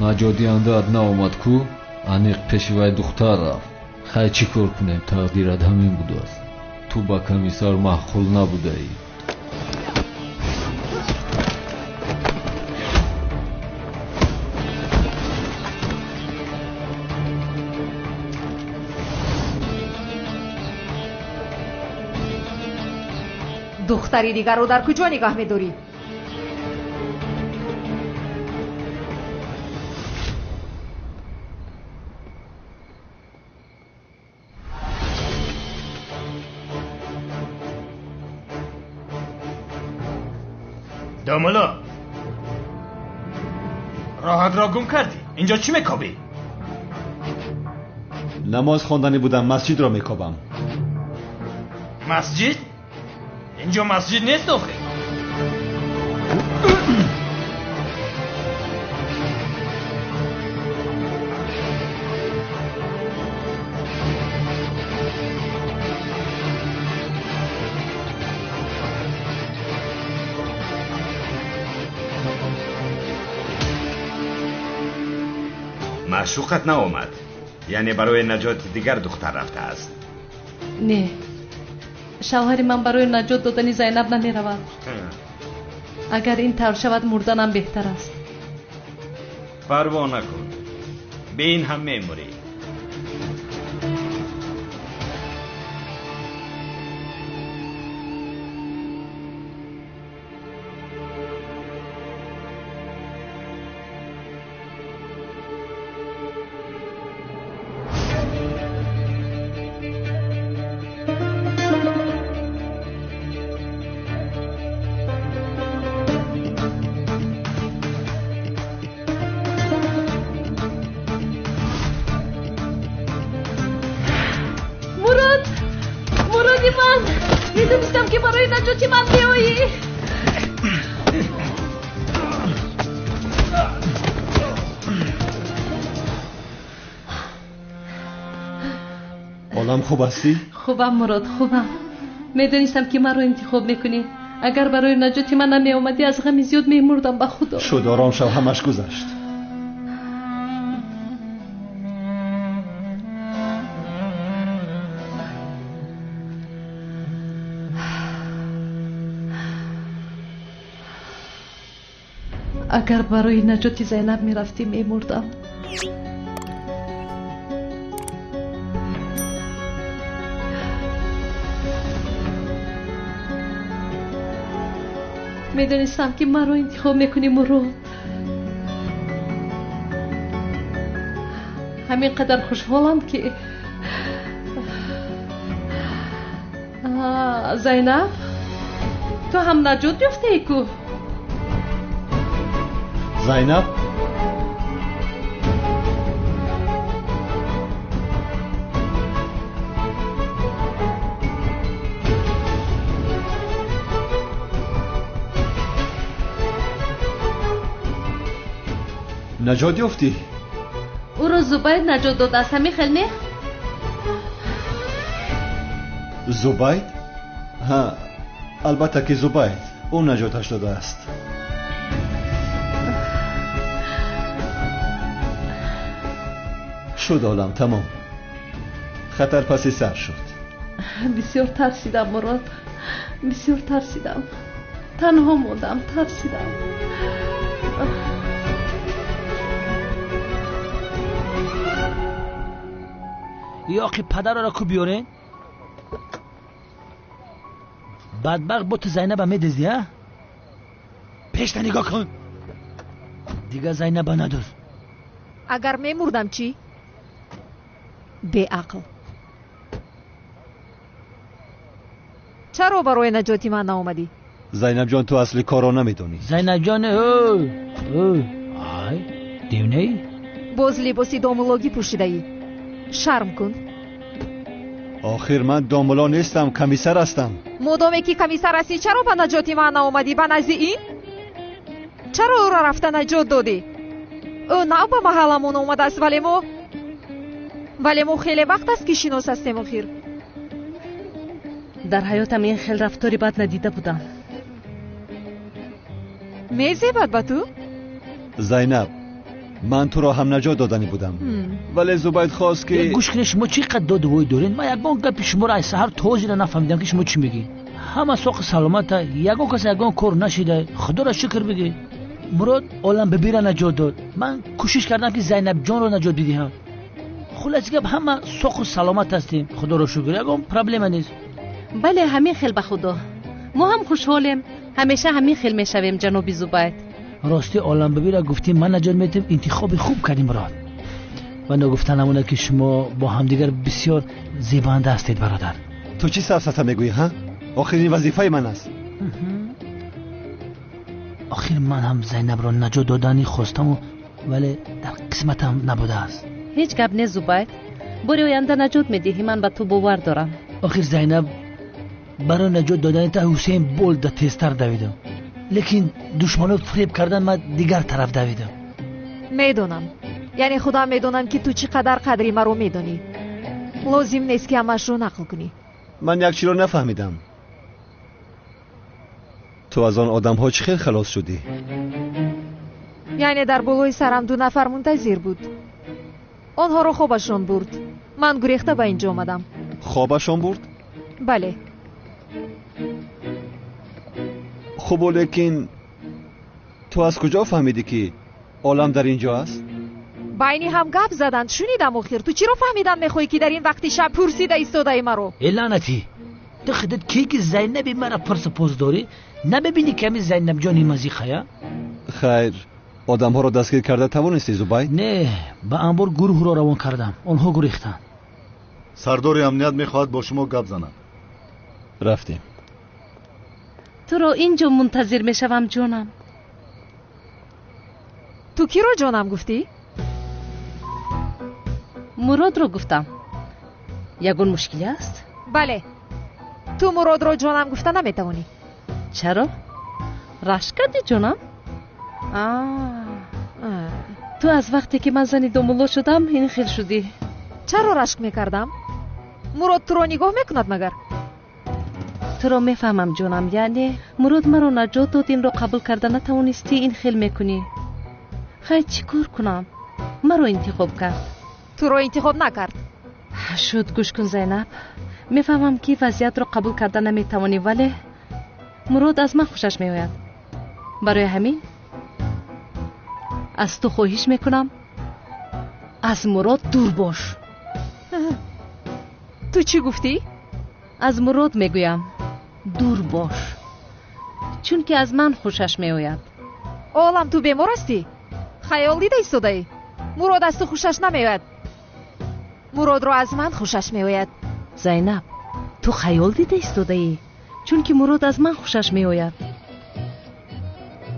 نجادیانده ادنا اومد کو انیق پشیوای دختر رفت. خیلی چی کار کنیم؟ تقدیرت همین بوده است. تو با کمیسار محخول نبوده ای. دختری دیگر رو در کجا نگاه می‌داری؟ داملا راحت را گم کردی. اینجا چی میکابی؟ نماز خواندنی بودم. مسجد را میکابم. مسجد؟ اینجا مسجد نیست آخه. معشوقت ناآمد؟ یعنی برای نجات دیگر دختر رفته است؟ نه، شوهر من برای نجات دادن زینب نمی رود. اگر این طور شود مردنم بهتر است. پروا نکن، به این هم میموری. میدونستم که برای نجاتی من میایی. حالم خوب هستی؟ خوبم مراد، خوبم. میدونستم که من رو انتخاب میکنی. اگر برای نجاتی من نمی اومدی از غم زیاد میمردم. به خدا شد آرام شو، همش گذشت. اگر برای نجات زینب میرفتی میمردم. میدونستم که من رو انتخاب میکنی مراد. همین قدر خوشحالم که زینب تو هم نجات یافته ای کو؟ زینب نجات یافتی؟ او رو زبید نجات داد است همین خیلی نه؟ زبید؟ ها البته که زبید اون نجاتش داده است. شد عالم تمام، خطر پسی سر شد. بسیار ترسیدم مراد، بسیار ترسیدم، تنها موندم، ترسیدم. یا آقی پدر را کو بیارین؟ بدبخت بوت زینب هم میدزدی ها؟ پیشتا نگاه کن دیگه زینب ندار. اگر میمردم چی؟ بی عقل. چرا برای نجاتی من ناومدی؟ زینب جان تو اصلی کارو نمیدونی. زینب جان آی دیونه ای؟ باز لباسی دامولوگی پوشیده ای. شرم کن. آخر من دامولا نیستم، کمیسر هستم. مادامی که کمیسر هستی چرا به نجاتی من ناومدی؟ به نزد این؟ چرا او را رفته نجات دادی؟ او نه به محلمون اومده است ولی ما خیلی وقت است که شناس هستیم. آخر در حیاتم این خیلی رفتاری بد ندیده بودم. میزیبد به تو؟ زینب من تو را هم نجات دادنی بودم ولی زبید خواست که گوش کنی شما چی قد داد وای دارین؟ من یکان گپ شما را سحر توضیح نفهمیدم که شما چی میگی. همه سوق سلامت یکان کس یکان کار نشیده. خدا را شکر بگی. مراد عالم ببیره نجات داد. من کوشش کردم که زینب جان رو نجات بدهم. خلاص گپ همه سوق سلامت هستیم. خدا را شکر یکان پرابلم نیست. بله همین خیل به خدا. ما هم خوشحالیم. همیشه همین خیل میشویم جناب زبید. راستی عالم ببیره گفتیم من نجات میدم. انتخاب خوب کردیم مراد. و نگفتن همونه که شما با همدیگر بسیار زیبنده هستید برادر. تو چی سفسطه میگویی ها؟ آخرین وظیفه من است. آخر من هم زینب را نجات دادنی خواستم ولی در قسمتم نبوده است. هیچ گپ نه زبید. برای آینده نجات میدهی، من به تو باور دارم. آخر زینب برای نجات دادن تا حسین بولد تیزتر دویدم. لیکن دشمنات فریب کردن من دیگر طرف دویدم. میدونم. یعنی خدا میدونم که تو چقدر قدری مرا میدونی. لازم نیست که همش رو نقل کنی. من یک چی رو نفهمیدم. تو از آن آدم ها چه خیلی خلاص شدی؟ یعنی در بالای سرم 2 نفر منتظر بود. آنها رو خوابشون برد. من گریخته به اینجا آمدم. خوابشون برد؟ بله. خب لیکن تو از کجا فهمیدی که عالم در اینجا است؟ بینی هم گپ زدن. شنیدم آخر. تو چی رو فهمیدن میخوای که در این وقتی شب پرسیده ایستاده ای مرو؟ لعنتی تو خودت کی که زینب مرا پرس پوز داری؟ نببینی کمی زینب جانی مزیخه؟ خیر آدم ها رو دستگیر کرده توانستی زبید؟ نه با انبار گروه را روان کردم. آنها گریختن. سردار امنیت میخواد با شما گپ زند. رفتیم. تو رو اینجا منتظر میشوم جانم. تو کی رو جانم گفتی؟ مراد رو گفتم. یگون مشکلی است؟ بله. تو مراد رو جانم گفته نمیتوانی. چرا؟ رشک کردی جانم؟ تو از وقتی که من زنی دومولو شدم این خیل شدی. چرا رشک میکردم؟ مراد تو رو نگاه میکند مگر؟ تو رو میفهمم جانم. یعنی مراد مرا نجات داد، این رو قبول کرده نتوانستی این خیل میکنی. خیلی چی کار کنم؟ مرا انتخاب کرد. تو رو انتخاب نکرد. شد گوش کن زینب. میفهمم که وضعیت رو قبول کرده نمیتوانی ولی مراد از من خوشش میآید. برای همین از تو خواهش میکنم از مراد دور باش. تو چی گفتی؟ از مراد میگویم دور باش، چون که از من خوشش میآید. عالم تو بیمار هستی؟ خیال دیده ایستاده. مراد از تو خوشش نمیآید، مراد رو از من خوشش میآید. زینب تو خیال دیده ایستاده ای، چون که مراد از من خوشش میآید.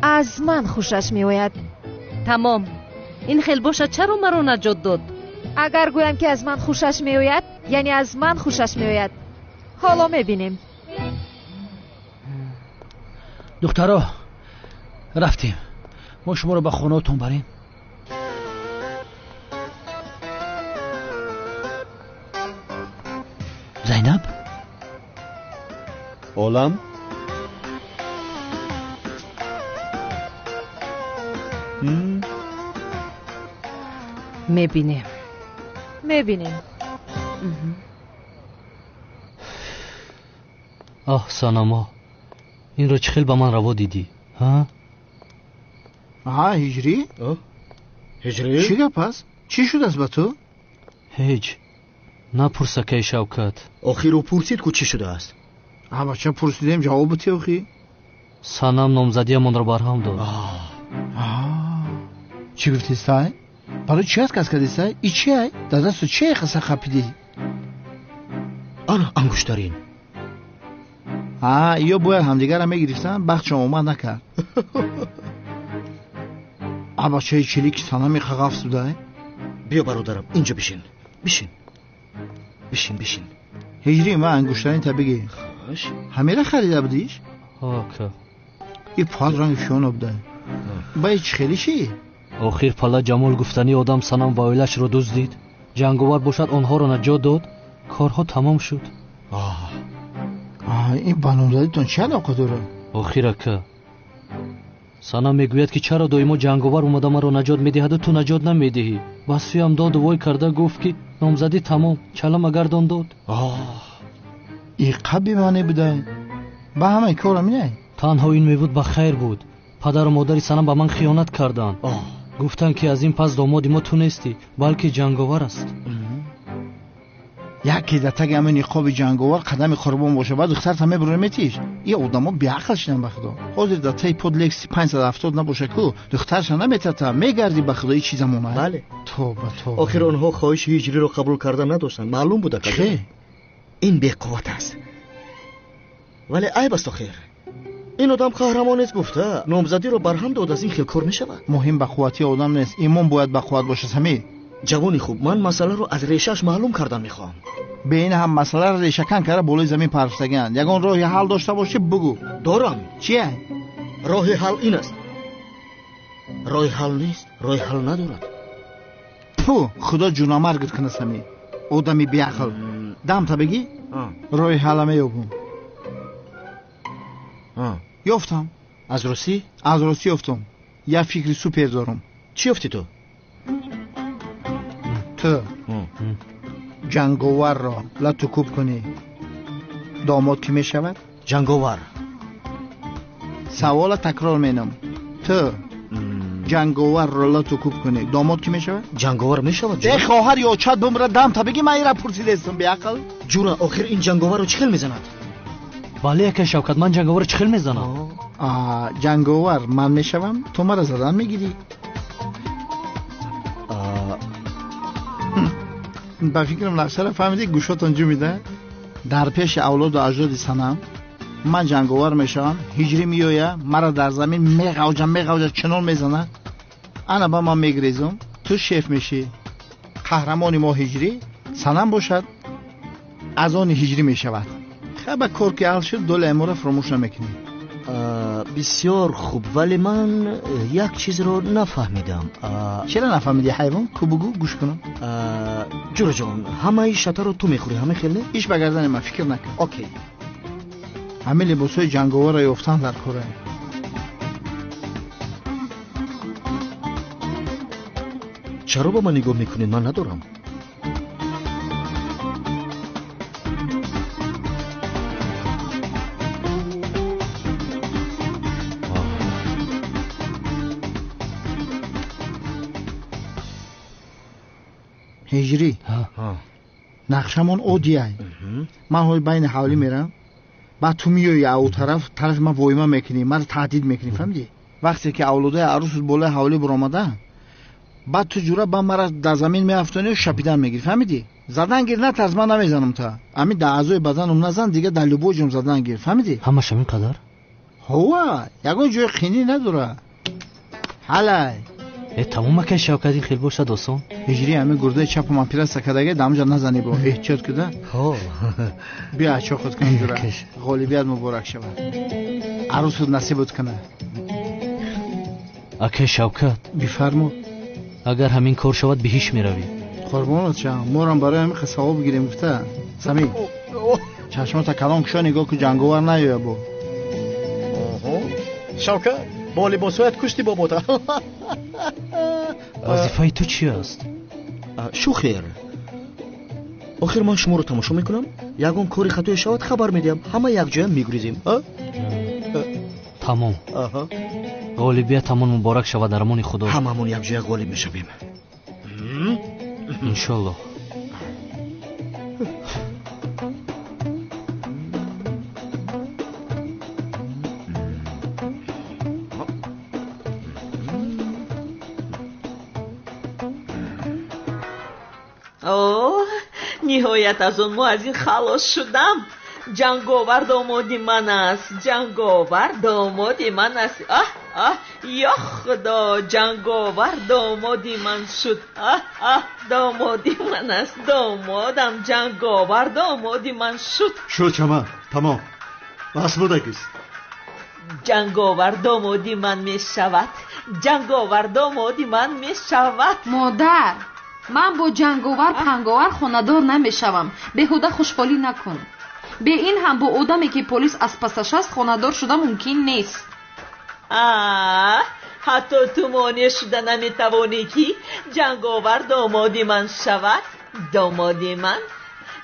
از من خوشش میآید. تمام. این خیل باشد چرا مرا نجات داد؟ اگر گویم که از من خوشش میآید یعنی از من خوشش میآید. حالا میبینیم. دخترها رفتیم، ما شما رو به خونه‌تون بریم. زینب عالم میبینیم. آه ساناما، این رو چه خیل با من روا دیدی؟ ها؟ هجری؟ هجری؟ چی گپ است؟ چی شد است با تو؟ هیچ. نپرسه که شوکت. آخی رو پرسید که چی شده است؟ بچه پرسیدیم جواب بده آخی. سانم نامزدی من رو برهم داد. چی گفتی سای؟ برای چی هست کس کردی سای؟ ای چی هست؟ در دست چی خسته خپیدی؟ آن انگشترین. یا باید همدیگر هم میگرفتن بخت شما اومد نکرد. بچه چلی که سانم خغاف سوده؟ بیا برادرم اینجا بشین. بشین. هجری ما انگشترین تا بگی. همه را خریده بودیش؟ که این پاد رنگ شون بوده. با چه خیلی چی؟ آخر پالا جمال گفتنی آدم سانم و اویلش رو دزدید، جنگاور باشد آنها رو نجات داد، کارها تمام شد. این بانوزادیتون چه علاقه داره؟ آخر که سانم میگوید که چرا دائما جنگاور اومده من رو نجات میدهد و تو نجات نمیدهی. وصفی هم داد و وای کرده گفت که نامزدی تمام، چلم اگردان داد. این قبی معنی بوده با همه کارم نه. تنها این میبود به خیر بود. پدر و مادری سانم به من خیانت کردن. گفتن که از این پس دامادی ما تو نیستی بلکه جنگاور است. یکی دتگ همین نقاب جنگاور قدم قربان باشه بعد دختر همه برو میتیش. این آدما بیعقل شدن بخدا. حاضر دتای پودلکس 570 نباشه کو دخترش نمیتته میگردی بخدا این چیزا مونه. بله توبه. آخر آنها خواهش هجری رو قبول کردن نداشتن. معلوم بوده که این بی‌قوت است. ولی عیب است آخر. این آدم قهرمان است گفته نامزدی رو برهم داد از این خیل کار میشود. مهم به قوتی آدم نیست، ایمان باید به قوت باشه. سمی جوانی خوب، من مسئله رو از ریشش معلوم کردن میخوام. به این هم مسئله رو ریشه کن کرده بالای زمین پرستگن. یگان راه حل داشته باشه بگو. دارم. چیه؟ راه حل این است. راه حل نیست، راه حل ندارد. خدا جونامرگت کنه سمی آدمی بیعقل. دم تا بگی راه حل میابون. یافتم. از روسی یافتم. یه فکری سوپر دارم. چی یافتی تو؟ تو جنگاور را لطو کوب کنی داماد کی میشود؟ جنگاور. سوال تکرار مینم. تو جنگاور را لطو کوب کنی داماد کی میشود؟ جنگاور میشود. ده خواهر یا چت بمره دم تا بگی من ایرا پرسیده استم بیعقل. جورا آخر این جنگاور رو چخل میزند؟ بله که شوکت من جنگاور چخل میزنم. جنگاور من میشوم تو مرا زدن میگیری. با فکرم نقشه فهمیدی گوشاتون جو میده. در پیش اولاد و اجداد سنم من جنگاور میشم. هجری میویه مرا در زمین میغوجه چنان میزنه. انا با من میگریزم تو شیف میشی. قهرمانی ما هجری سنم باشد از آن هجری میشود. خب کار که حل شد دول امور فراموش نمیکنی. بسیار خوب ولی من یک چیز رو نفهمیدم. چرا نفهمیدی حیوان؟ کو بگو گوش کنم. جورا جان همه شطر رو تو میخوری همه خیلی؟ ایش بگردن من فکر نکن. اوکی. همه لباسای جنگاور را یافتن در کره. چرا با من نگاه میکنید؟ من ندارم. هجری نقشمون اودیای من های بین حوالی میرم بعد تو میای او طرف من وایما میکنی من تهدید میکنی فهمیدی وقتی که اولادای عروس بالای حوالی برآمده بعد تو جورا با مرا در زمین میافتونی و شپیدن میگیری فهمیدی زدن گیر نه از من نمیزنم تا همین در اعضای بدنم نزن دیگه در لبوجم زدن گیر فهمیدی همش همین قدر هوا یگون جای خینی نداره حالا تمام که شوکتی خیلی باشه دوستان هجری همین گرده چپ من پیرست کداگه دامجا نزنی برو احتیاط کده ها بیا چا خود کن جورا غالبیت مبارک شود عروس نصیبت کنه اکه شوکت بفرمو اگر همین کار شود به هیچ میروی قربانت شم مورم برای همین خساو بگیریم گفته سمی چشمات کلام کشا نگاه که جنگوار نیایه بو شوکت با لباسویت کشتی باباتا وظیفه تو چی است؟ شو خیر آخر من شما رو تماشا میکنم یگون کاری خطای شود خبر میدیم همه یک جای میگریزیم تمام غالبیت تمام مبارک شود در امان خدا هممون یک جای غالب میشویم انشالله ниҳоят аз он мо аз ин халос шудам ҷанговар домоди ман аст ҷанговар домоди ман аст ё худо ҷанговар домоди ман шуд домоди ман аст домодам ҷанговар домоди ман шуд шуд чаман тамом бас будагист ҷанговар домоди ман мешавад ҷанговар домоди ман мешавад модар من با جنگاور پنگاور خونه‌دار نمیشوم بهوده خوشحالی نکن به این هم با آدمی که پلیس از پسش است خونه‌دار شده ممکن نیست حتی تو مانع شده نمیتوانی که جنگاور دامادی من شود دامادی من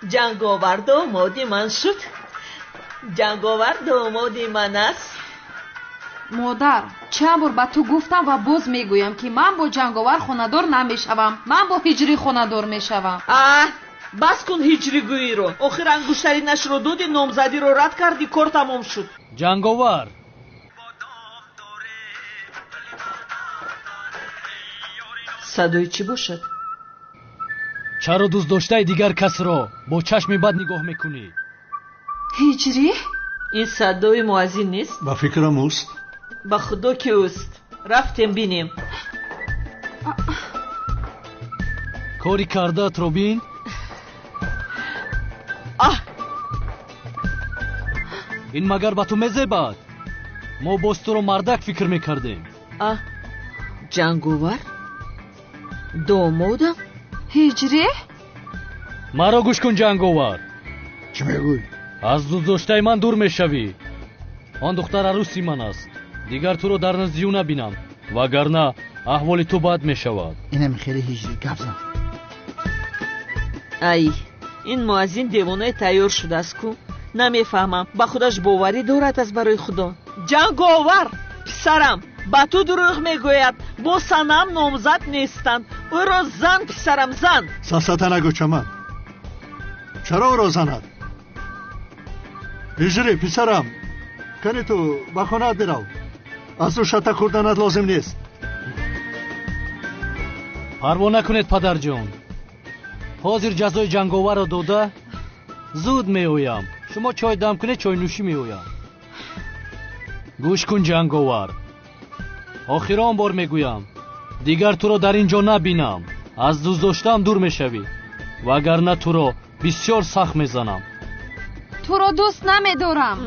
جنگاور دامادی من شد جنگاور دامادی من است مادر چند بار به تو گفتم و باز میگویم که من با جنگاور خونه‌دار نمیشوم من با هجری خونه‌دار میشوم بس کن هجری گویی رو آخر انگشترینش رو دادی نامزدی رو رد کردی کار تمام شد جنگاور صدای چی باشد؟ چرا دوست داشته دیگر کس را با چشم بد نگاه میکنی؟ هجری؟ این صدای مؤذن نیست؟ با فکرم اوست با خدا که اوست رفتیم بینیم کاری کرده رو بین این مگر با تو مزباد ما باز تو رو مردک فکر میکردیم جنگاور دامادم هجری مرا گوش کن جنگاور چی میگوی از دوست داشته من دور میشوی آن دختر عروسی من است دیگر تو رو در نزدیو نبینم وگرنه احوال تو بد میشود اینم خیلی هجری گپ زن ای این مؤذن دیوانه تیار شده است کو نمیفهمم با خودش باوری دارد از برای خدا جنگاور پسرم با تو دروغ میگوید با صنم نامزد نیستند او را زن پسرم زن ساسته نگو چمن چرا او را زند هجری پسرم کنی تو با خونه برو از او شتا خوردنت لازم نیست پروا نکنید پدر جان حاضر جزای جنگاور را داده زود میویم شما چای دم کنید چای نوشی میویم گوش کن جنگاور آخران بار میگویم دیگر تو را در اینجا نبینم از دوست داشتم دور میشوی وگرنه تو را بسیار سخت میزنم تو را دوست نمیدارم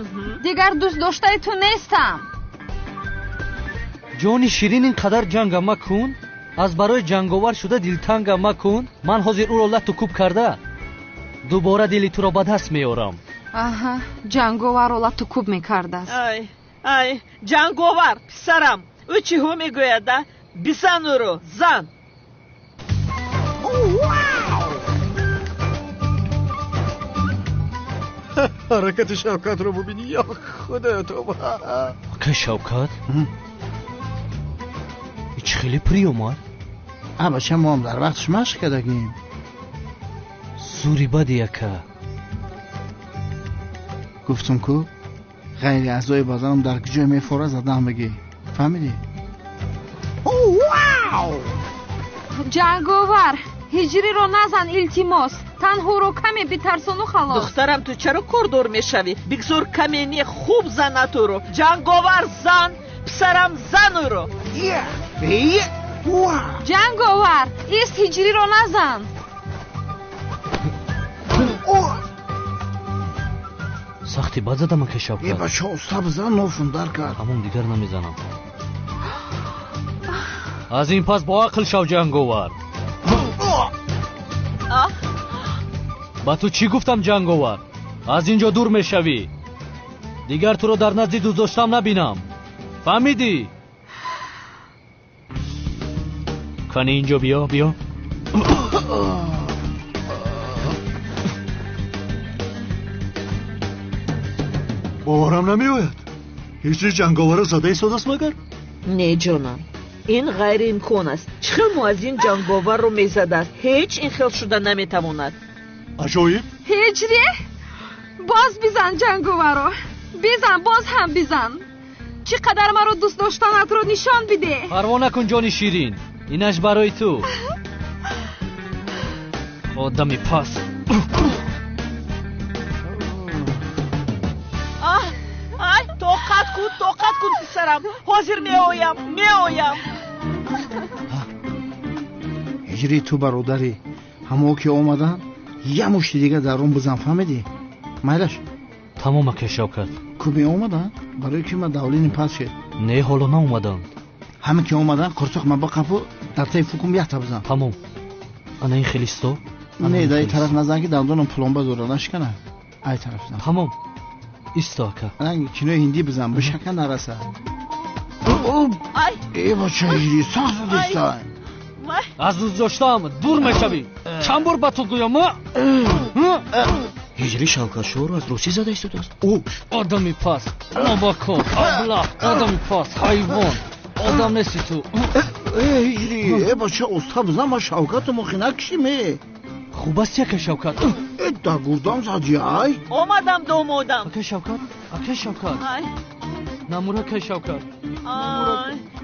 دیگر دوست داشته تو نیستم جانی شیرین اینقدر جنگ مکن از برای جنگاور شده دلتنگ مکن من حاضر او را لط و کوب کرده دوباره دلی تو را به دست میارم جنگاور را لط و کوب میکرده است ای جنگاور پسرم او چی ها میگوید بزن او رو زن حرکت شوکت رو ببینی یا خدا تو که شوکت؟ هیچ خیلی پری اومد بچه ما هم در وقتش مشق کردگیم зури бади ака. گفتم کو غیر اعضای بدنم در کجای میفوره زدم بگی فهمیدی؟ واو جنگاور هجری رو نزن التماس تنها رو کمی بترسون و خلاص. دخترم تو چرا کوردور میشوی؟ بگذار کمینی خوب زن تو رو. جنگاور زن، پسرم زن او رو. جنگاور ایست هجری رو نزن. سختی بد زدم که شب یه بچه اصلا بزن نوفون در کرد. همون دیگر نمیزنم. از این پس با عقل شو جنگاور. با تو چی گفتم جنگاور؟ از اینجا دور میشوی. دیگر تو رو در نزد دوست داشتم نبینم. فهمیدی؟ کنی اینجا بیا بیا. باورم نمیوید. هیچ جنگاور زده شده است مگر؟ نه جانم این غیر امکان است. چخیل موازین جنگاور رو میزده است. هیچ این خیل شده نمیتواند. عجایب. هجری باز بزن جنگاور رو. بزن باز هم بزن. چقدر ما رو دوست داشتنت رو نشان بده. پروا نکن جان شیرین. اینش برای تو. آدمی پس. توقت کن پسرم. حاضر میآیم. هجری تو برادری همه که اومدن یه مشت دیگه در اون بزن فهمیدی؟ مایلش تمام که شوکت کمی اومدن برای که ما دولین پس شد. نه حالا نه اومدن. همه که اومدن قرصق من با قفو در طیف فکم یه تا بزن. تمام. انا این خلیستو؟ نه در این طرف نزن که دندونم پلمبه دوره نشکنه. ای طرف زن. تمام. ایستاکه. رنگ کینو هندی بزن بشکن نرسه. ای بچه هجری سخت دیستای. از روز داشتم دور میشوی. چند بار با تو گویم هجری شوکت شور از روسی زده است دوست. او آدمی پس آبا کن ابله آدمی پس حیوان آدم نیستی تو. هجری ای بچه استا بزن ما شوکت مخینه کشیمه. خوب است که شوکت. دا گردم زدی ای. اومدم دومودم. اکه شوکت. نمورا که شوکت.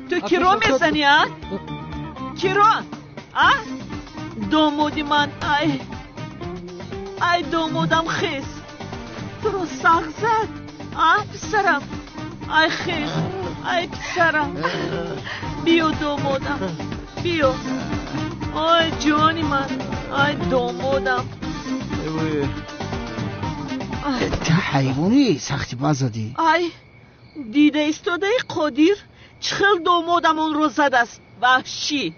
تو کی رو میزنی ها؟ کی رو؟ دومودی من ای دومودم خیز. تو رو سخت زد. پسرم ای خیز ای پسرم بیو دومودم بیو. ای جانی من ای دومودم. تا حیوانی سختی بازدی. ای دیده ایستاده قدیر چخل دومودم اون رو زد است. وحشی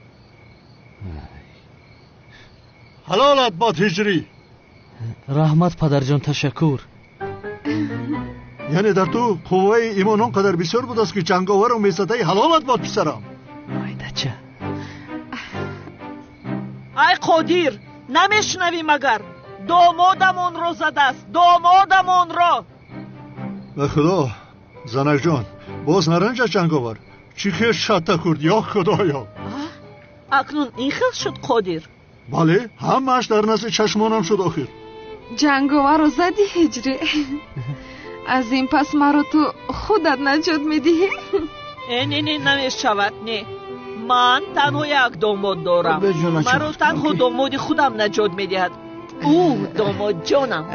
حلالت باد هجری. رحمت پدر جان تشکر. یعنی در تو قوه ایمان اونقدر بسیار بود است که جنگاور رو میزده. حلالت باد پسرم. آیده چه ای قدیر نمیشنوی مگر؟ دومودم اون رو زده است. دومودم اون رو. به خدا زنک جان باز نرنج از جنگاور. چی خیلی شده کرد یا خدایا. اکنون این خیل شد قدیر. بله همهش در نزد چشمانم شد آخر. جنگاور رو زدی هجری. از این پس مرا تو خودت نجات میدی. نه نمیشود. نه من تنها یک دومود دارم. مرا تنها دومودی خودم نجات میدهد. او دومود جانم.